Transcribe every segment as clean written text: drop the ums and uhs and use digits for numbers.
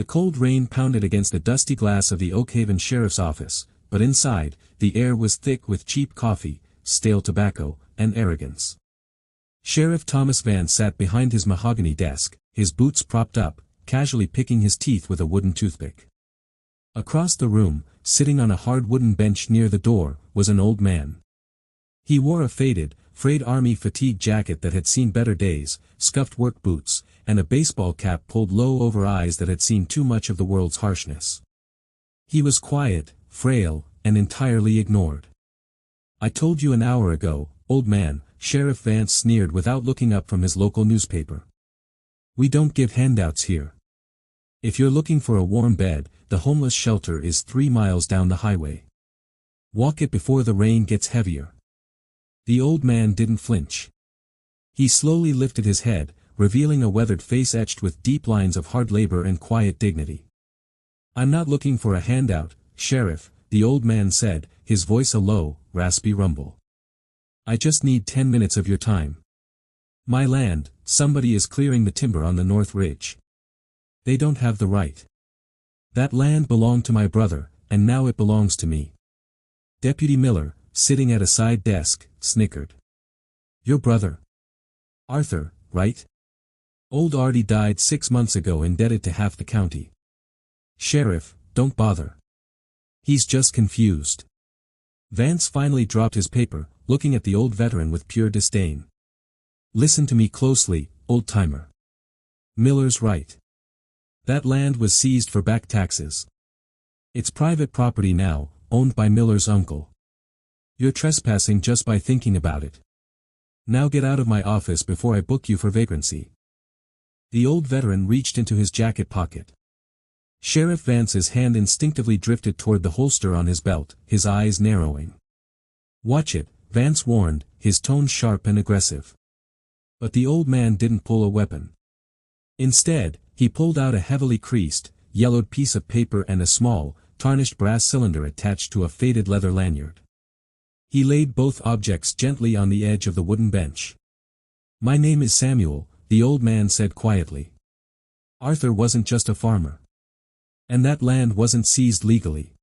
The cold rain pounded against the dusty glass of the Oakhaven Sheriff's office, but inside, the air was thick with cheap coffee, stale tobacco, and arrogance. Sheriff Thomas Vance sat behind his mahogany desk, his boots propped up, casually picking his teeth with a wooden toothpick. Across the room, sitting on a hard wooden bench near the door, was an old man. He wore a faded, frayed army fatigue jacket that had seen better days, scuffed work boots, and a baseball cap pulled low over eyes that had seen too much of the world's harshness. He was quiet, frail, and entirely ignored. "I told you an hour ago, old man," Sheriff Vance sneered without looking up from his local newspaper. "We don't give handouts here. If you're looking for a warm bed, the homeless shelter is 3 miles down the highway. Walk it before the rain gets heavier." The old man didn't flinch. He slowly lifted his head, revealing a weathered face etched with deep lines of hard labor and quiet dignity. "I'm not looking for a handout, Sheriff," the old man said, his voice a low, raspy rumble. "I just need 10 minutes of your time. My land, somebody is clearing the timber on the North Ridge. They don't have the right. That land belonged to my brother, and now it belongs to me." Deputy Miller, sitting at a side desk, snickered. "Your brother? Arthur, right? Old Artie died 6 months ago, indebted to half the county." "Sheriff, don't bother. He's just confused." Vance finally dropped his paper, looking at the old veteran with pure disdain. "Listen to me closely, old-timer. Miller's right. That land was seized for back taxes. It's private property now, owned by Miller's uncle. You're trespassing just by thinking about it. Now get out of my office before I book you for vagrancy." The old veteran reached into his jacket pocket. Sheriff Vance's hand instinctively drifted toward the holster on his belt, his eyes narrowing. "Watch it," Vance warned, his tone sharp and aggressive. But the old man didn't pull a weapon. Instead, he pulled out a heavily creased, yellowed piece of paper and a small, tarnished brass cylinder attached to a faded leather lanyard. He laid both objects gently on the edge of the wooden bench. "My name is Samuel," the old man said quietly. "Arthur wasn't just a farmer. And that land wasn't seized legally.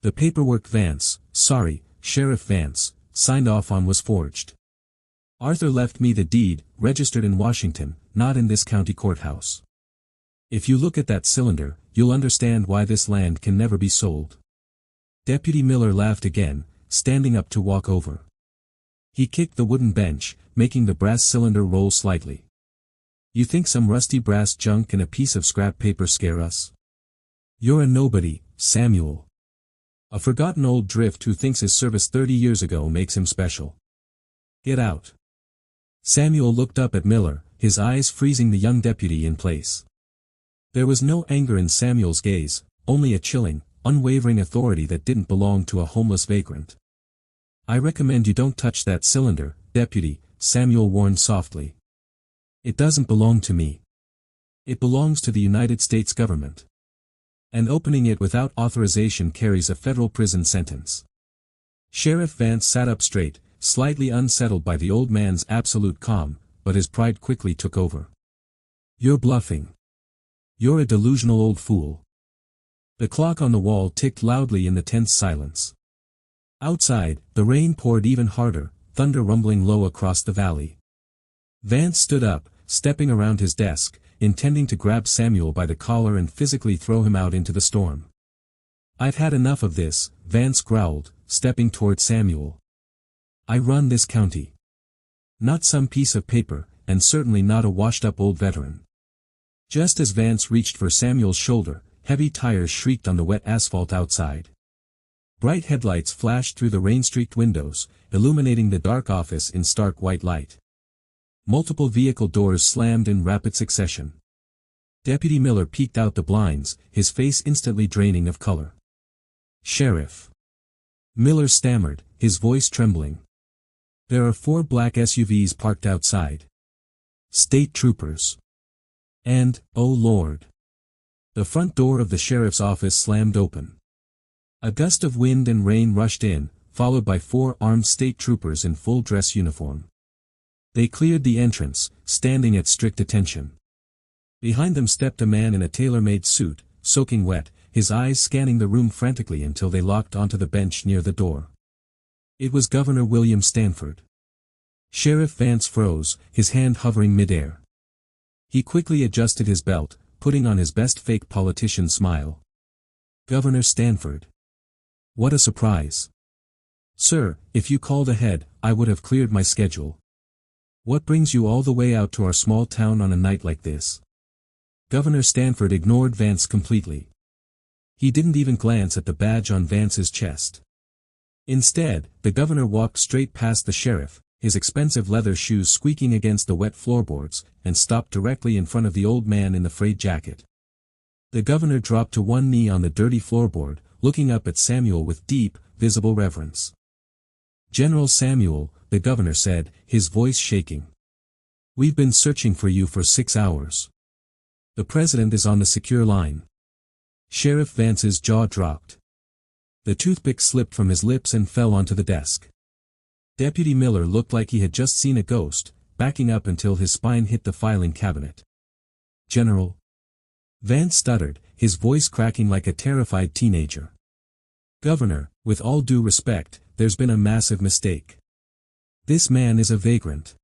The paperwork Sheriff Vance, signed off on was forged. Arthur left me the deed, registered in Washington, not in this county courthouse. If you look at that cylinder, you'll understand why this land can never be sold." Deputy Miller laughed again, standing up to walk over. He kicked the wooden bench, making the brass cylinder roll slightly. "You think some rusty brass junk and a piece of scrap paper scare us? You're a nobody, Samuel. A forgotten old drift who thinks his service 30 years ago makes him special. Get out." Samuel looked up at Miller, his eyes freezing the young deputy in place. There was no anger in Samuel's gaze, only a chilling, unwavering authority that didn't belong to a homeless vagrant. "I recommend you don't touch that cylinder, Deputy," Samuel warned softly. "It doesn't belong to me. It belongs to the United States government. And opening it without authorization carries a federal prison sentence." Sheriff Vance sat up straight, slightly unsettled by the old man's absolute calm, but his pride quickly took over. "You're bluffing. You're a delusional old fool." The clock on the wall ticked loudly in the tense silence. Outside, the rain poured even harder, thunder rumbling low across the valley. Vance stood up, stepping around his desk, intending to grab Samuel by the collar and physically throw him out into the storm. "I've had enough of this," Vance growled, stepping toward Samuel. "I run this county. Not some piece of paper, and certainly not a washed-up old veteran." Just as Vance reached for Samuel's shoulder, heavy tires shrieked on the wet asphalt outside. Bright headlights flashed through the rain-streaked windows, illuminating the dark office in stark white light. Multiple vehicle doors slammed in rapid succession. Deputy Miller peeked out the blinds, his face instantly draining of color. "Sheriff." Miller stammered, his voice trembling. "There are 4 black SUVs parked outside. State troopers. And, oh Lord." The front door of the sheriff's office slammed open. A gust of wind and rain rushed in, followed by 4 armed state troopers in full dress uniform. They cleared the entrance, standing at strict attention. Behind them stepped a man in a tailor-made suit, soaking wet, his eyes scanning the room frantically until they locked onto the bench near the door. It was Governor William Stanford. Sheriff Vance froze, his hand hovering mid-air. He quickly adjusted his belt, putting on his best fake politician smile. Governor Stanford. What a surprise. Sir, if you called ahead, I would have cleared my schedule. What brings you all the way out to our small town on a night like this? Governor Stanford ignored Vance completely. He didn't even glance at the badge on Vance's chest. Instead, the governor walked straight past the sheriff, his expensive leather shoes squeaking against the wet floorboards, and stopped directly in front of the old man in the frayed jacket. The governor dropped to one knee on the dirty floorboard, looking up at Samuel with deep, visible reverence. General Samuel, the governor said, his voice shaking. We've been searching for you for 6 hours. The president is on the secure line. Sheriff Vance's jaw dropped. The toothpick slipped from his lips and fell onto the desk. Deputy Miller looked like he had just seen a ghost, backing up until his spine hit the filing cabinet. General. Vance stuttered, his voice cracking like a terrified teenager. Governor, with all due respect, there's been a massive mistake. This man is a vagrant.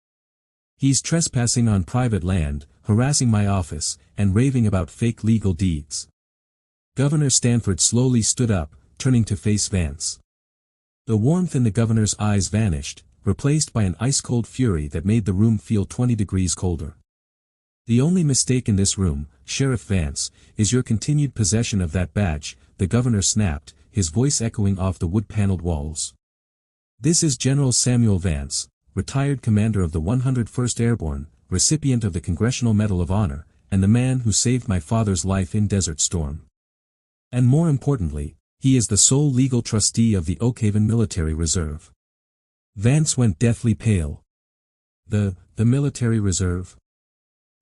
He's trespassing on private land, harassing my office, and raving about fake legal deeds. Governor Stanford slowly stood up, turning to face Vance. The warmth in the governor's eyes vanished, replaced by an ice-cold fury that made the room feel 20 degrees colder. The only mistake in this room, Sheriff Vance, is your continued possession of that badge, the governor snapped, his voice echoing off the wood-paneled walls. This is General Samuel Vance, retired commander of the 101st Airborne, recipient of the Congressional Medal of Honor, and the man who saved my father's life in Desert Storm. And more importantly, he is the sole legal trustee of the Oakhaven Military Reserve. Vance went deathly pale. The military reserve?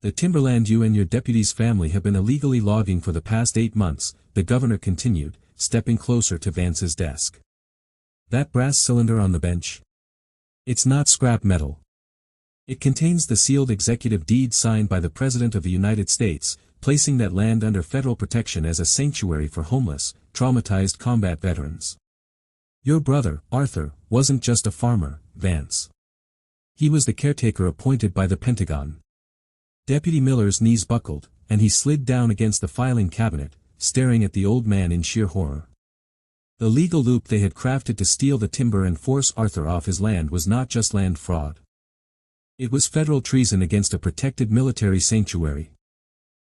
The timberland you and your deputy's family have been illegally logging for the past 8 months, the governor continued, stepping closer to Vance's desk. That brass cylinder on the bench? It's not scrap metal. It contains the sealed executive deed signed by the President of the United States, placing that land under federal protection as a sanctuary for homeless, traumatized combat veterans. Your brother, Arthur, wasn't just a farmer, Vance. He was the caretaker appointed by the Pentagon. Deputy Miller's knees buckled, and he slid down against the filing cabinet, staring at the old man in sheer horror. The legal loop they had crafted to steal the timber and force Arthur off his land was not just land fraud. It was federal treason against a protected military sanctuary.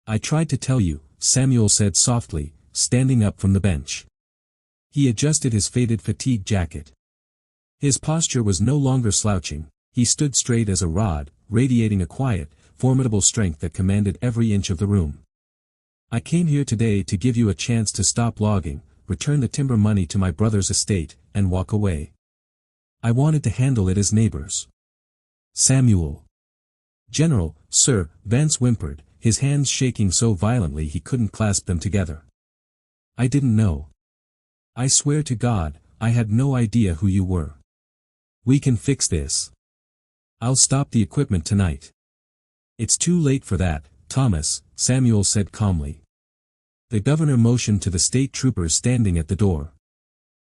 I tried to tell you, Samuel said softly, standing up from the bench. He adjusted his faded fatigue jacket. His posture was no longer slouching, he stood straight as a rod, radiating a quiet, formidable strength that commanded every inch of the room. I came here today to give you a chance to stop logging, return the timber money to my brother's estate, and walk away. I wanted to handle it as neighbors. Samuel. General, sir, Vance whimpered, his hands shaking so violently he couldn't clasp them together. I didn't know. I swear to God, I had no idea who you were. We can fix this. I'll stop the equipment tonight. It's too late for that, Thomas, Samuel said calmly. The governor motioned to the state troopers standing at the door.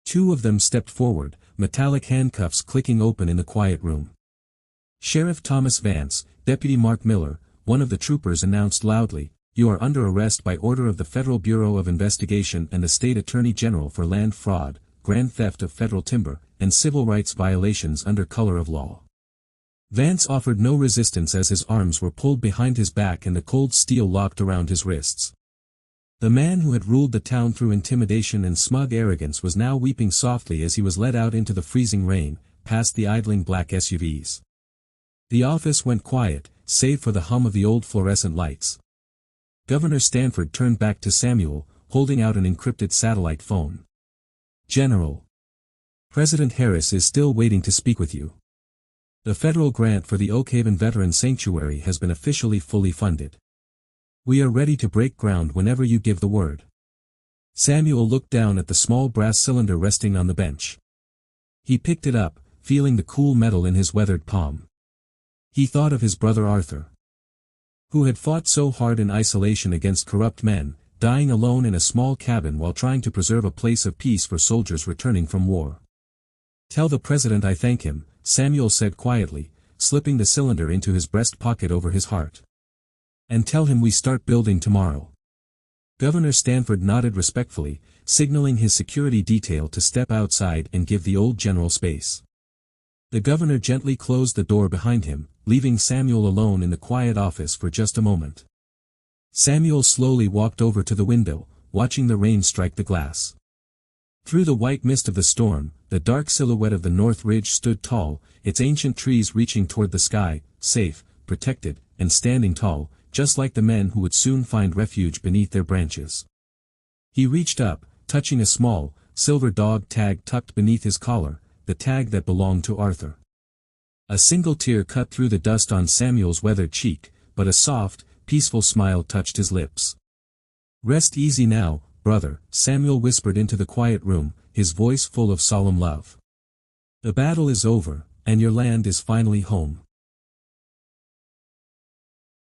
2 of them stepped forward, metallic handcuffs clicking open in the quiet room. Sheriff Thomas Vance, Deputy Mark Miller, one of the troopers announced loudly, you are under arrest by order of the Federal Bureau of Investigation and the State Attorney General for land fraud, grand theft of federal timber, and civil rights violations under color of law. Vance offered no resistance as his arms were pulled behind his back and the cold steel locked around his wrists. The man who had ruled the town through intimidation and smug arrogance was now weeping softly as he was led out into the freezing rain, past the idling black SUVs. The office went quiet, save for the hum of the old fluorescent lights. Governor Stanford turned back to Samuel, holding out an encrypted satellite phone. General. President Harris is still waiting to speak with you. The federal grant for the Oakhaven Veteran Sanctuary has been officially fully funded. We are ready to break ground whenever you give the word. Samuel looked down at the small brass cylinder resting on the bench. He picked it up, feeling the cool metal in his weathered palm. He thought of his brother Arthur. who had fought so hard in isolation against corrupt men, dying alone in a small cabin while trying to preserve a place of peace for soldiers returning from war. "Tell the president I thank him," Samuel said quietly, slipping the cylinder into his breast pocket over his heart. "And tell him we start building tomorrow." Governor Stanford nodded respectfully, signaling his security detail to step outside and give the old general space. The governor gently closed the door behind him, leaving Samuel alone in the quiet office for just a moment. Samuel slowly walked over to the window, watching the rain strike the glass. Through the white mist of the storm, the dark silhouette of the North Ridge stood tall, its ancient trees reaching toward the sky, safe, protected, and standing tall, just like the men who would soon find refuge beneath their branches. He reached up, touching a small, silver dog tag tucked beneath his collar, the tag that belonged to Arthur. A single tear cut through the dust on Samuel's weathered cheek, but a soft, peaceful smile touched his lips. "Rest easy now, brother," Samuel whispered into the quiet room, his voice full of solemn love. "The battle is over, and your land is finally home."